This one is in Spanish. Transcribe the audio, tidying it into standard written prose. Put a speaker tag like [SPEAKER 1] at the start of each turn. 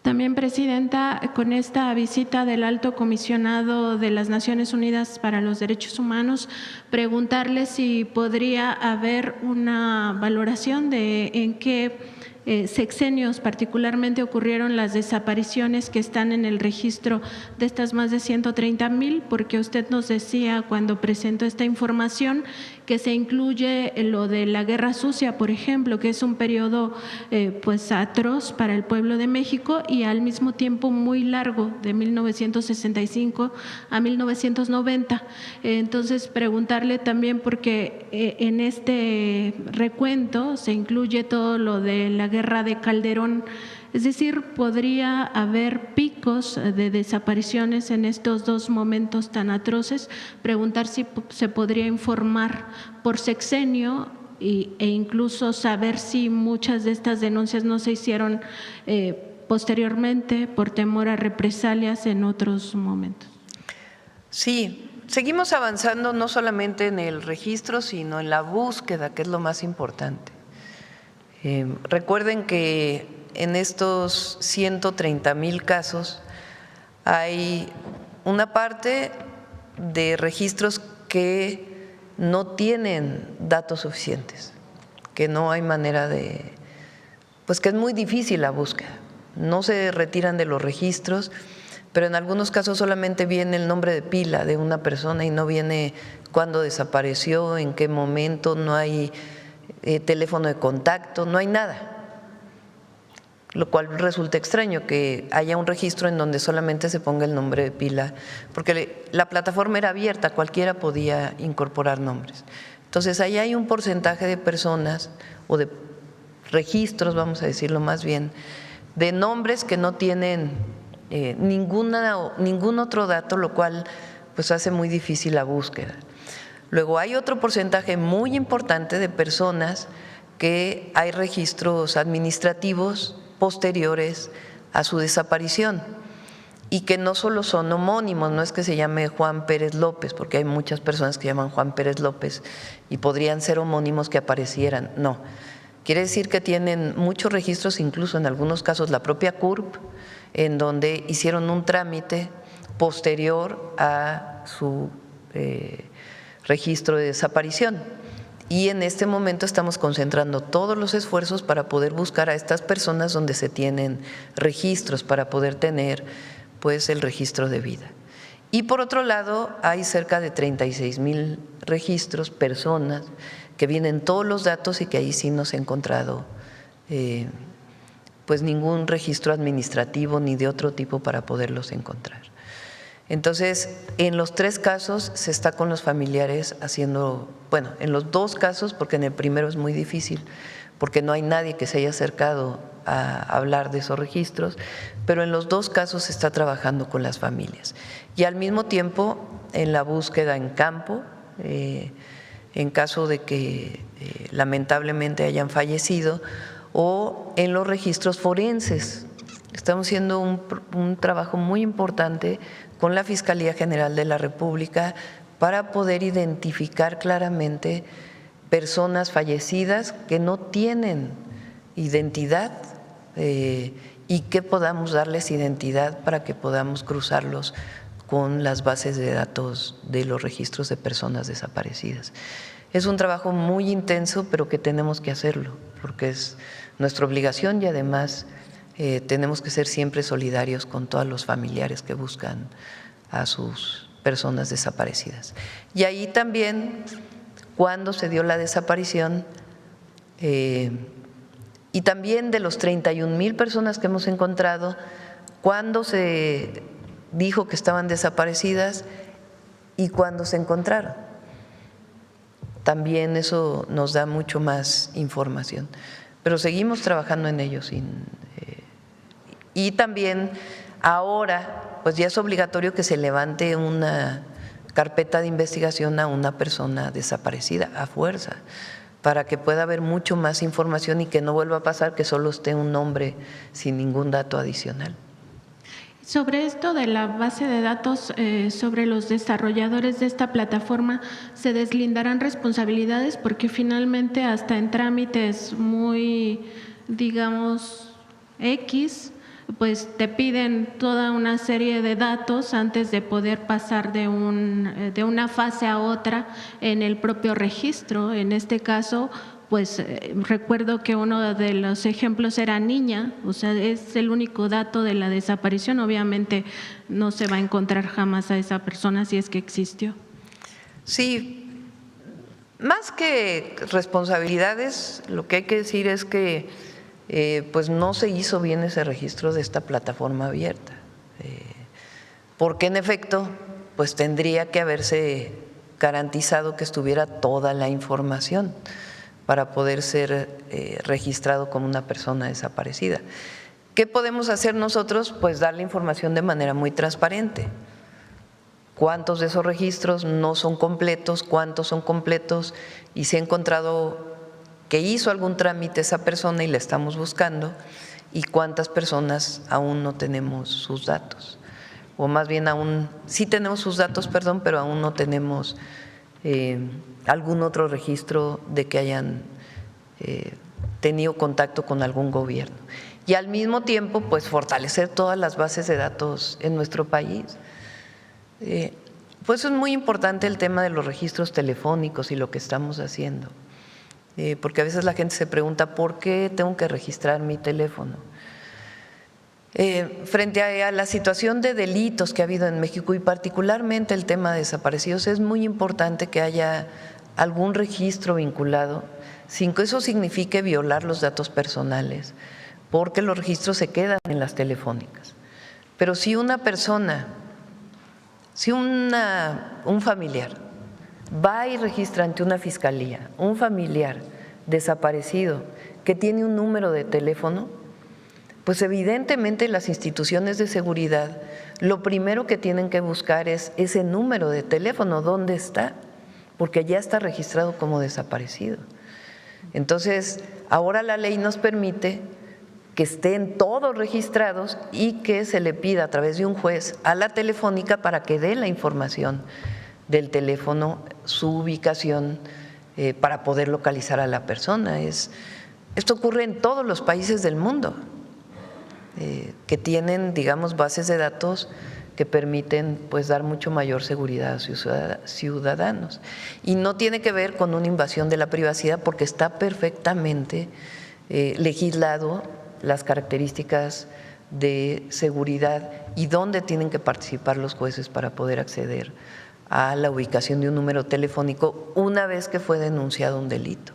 [SPEAKER 1] También, Presidenta, con esta visita del Alto Comisionado de las Naciones Unidas para los Derechos Humanos, preguntarle si podría haber una valoración de en qué sexenios particularmente ocurrieron las desapariciones que están en el registro de estas más de 130,000, porque usted nos decía cuando presentó esta información que se incluye lo de la Guerra Sucia, por ejemplo, que es un periodo pues atroz para el pueblo de México y al mismo tiempo muy largo, de 1965 a 1990. Entonces, preguntarle también porque en este recuento se incluye todo lo de la Guerra de Calderón. Es decir, podría haber picos de desapariciones en estos dos momentos tan atroces. Preguntar si se podría informar por sexenio e incluso saber si muchas de estas denuncias no se hicieron posteriormente por temor a represalias en otros momentos.
[SPEAKER 2] Sí, seguimos avanzando no solamente en el registro, sino en la búsqueda, que es lo más importante. Recuerden que en estos 130,000 casos hay una parte de registros que no tienen datos suficientes, que no hay manera de, pues que es muy difícil la búsqueda. No se retiran de los registros, pero en algunos casos solamente viene el nombre de pila de una persona y no viene cuándo desapareció, en qué momento, no hay teléfono de contacto, no hay nada. Lo cual resulta extraño que haya un registro en donde solamente se ponga el nombre de pila, porque la plataforma era abierta, cualquiera podía incorporar nombres. Entonces, ahí hay un porcentaje de personas o de registros, vamos a decirlo más bien, de nombres que no tienen ningún otro dato, lo cual pues hace muy difícil la búsqueda. Luego hay otro porcentaje muy importante de personas que hay registros administrativos posteriores a su desaparición y que no solo son homónimos, no es que se llame Juan Pérez López, porque hay muchas personas que llaman Juan Pérez López y podrían ser homónimos que aparecieran, no. Quiere decir que tienen muchos registros, incluso en algunos casos la propia CURP, en donde hicieron un trámite posterior a su registro de desaparición. Y en este momento estamos concentrando todos los esfuerzos para poder buscar a estas personas donde se tienen registros, para poder tener pues el registro de vida. Y por otro lado, hay cerca de 36,000 registros, personas que vienen todos los datos y que ahí sí no se ha encontrado pues ningún registro administrativo ni de otro tipo para poderlos encontrar. Entonces, en los tres casos se está con los familiares haciendo, bueno, en los dos casos, porque en el primero es muy difícil, porque no hay nadie que se haya acercado a hablar de esos registros, pero en los dos casos se está trabajando con las familias. Y al mismo tiempo, en la búsqueda en campo, en caso de que lamentablemente hayan fallecido, o en los registros forenses. Estamos haciendo un trabajo muy importante con la Fiscalía General de la República para poder identificar claramente personas fallecidas que no tienen identidad y que podamos darles identidad para que podamos cruzarlos con las bases de datos de los registros de personas desaparecidas. Es un trabajo muy intenso, pero que tenemos que hacerlo, porque es nuestra obligación y además tenemos que ser siempre solidarios con todos los familiares que buscan a sus personas desaparecidas. Y ahí también, cuando se dio la desaparición, y también de los 31,000 personas que hemos encontrado, cuando se dijo que estaban desaparecidas y cuando se encontraron. También eso nos da mucho más información. Pero seguimos trabajando en ello. Y también ahora, pues ya es obligatorio que se levante una carpeta de investigación a una persona desaparecida a fuerza, para que pueda haber mucho más información y que no vuelva a pasar que solo esté un nombre sin ningún dato adicional.
[SPEAKER 1] Sobre esto de la base de datos, sobre los desarrolladores de esta plataforma, ¿se deslindarán responsabilidades? Porque finalmente hasta en trámites muy, digamos, X, pues te piden toda una serie de datos antes de poder pasar de una fase a otra en el propio registro. En este caso, pues recuerdo que uno de los ejemplos era niña, o sea, es el único dato de la desaparición. Obviamente no se va a encontrar jamás a esa persona si es que existió.
[SPEAKER 2] Sí, más que responsabilidades, lo que hay que decir es que pues no se hizo bien ese registro de esta plataforma abierta, porque en efecto pues tendría que haberse garantizado que estuviera toda la información para poder ser registrado como una persona desaparecida. ¿Qué podemos hacer nosotros? Pues dar la información de manera muy transparente. ¿Cuántos de esos registros no son completos? ¿Cuántos son completos? Y se ha encontrado que hizo algún trámite esa persona y la estamos buscando, y cuántas personas aún no tenemos sus datos, o más bien aún sí tenemos sus datos, perdón, pero aún no tenemos algún otro registro de que hayan tenido contacto con algún gobierno. Y al mismo tiempo, pues fortalecer todas las bases de datos en nuestro país. Pues es muy importante el tema de los registros telefónicos y lo que estamos haciendo. Porque a veces la gente se pregunta ¿por qué tengo que registrar mi teléfono? Frente a la situación de delitos que ha habido en México y particularmente el tema de desaparecidos, es muy importante que haya algún registro vinculado, sin que eso signifique violar los datos personales, porque los registros se quedan en las telefónicas. Pero si una persona, si un familiar va y registra ante una fiscalía un familiar desaparecido que tiene un número de teléfono, pues evidentemente las instituciones de seguridad lo primero que tienen que buscar es ese número de teléfono, ¿dónde está? Porque ya está registrado como desaparecido. Entonces, ahora la ley nos permite que estén todos registrados y que se le pida a través de un juez a la telefónica para que dé la información del teléfono, su ubicación, para poder localizar a la persona. Esto ocurre en todos los países del mundo que tienen, digamos, bases de datos que permiten pues dar mucho mayor seguridad a sus ciudadanos. Y no tiene que ver con una invasión de la privacidad porque está perfectamente legislado las características de seguridad y dónde tienen que participar los jueces para poder acceder a la ubicación de un número telefónico una vez que fue denunciado un delito.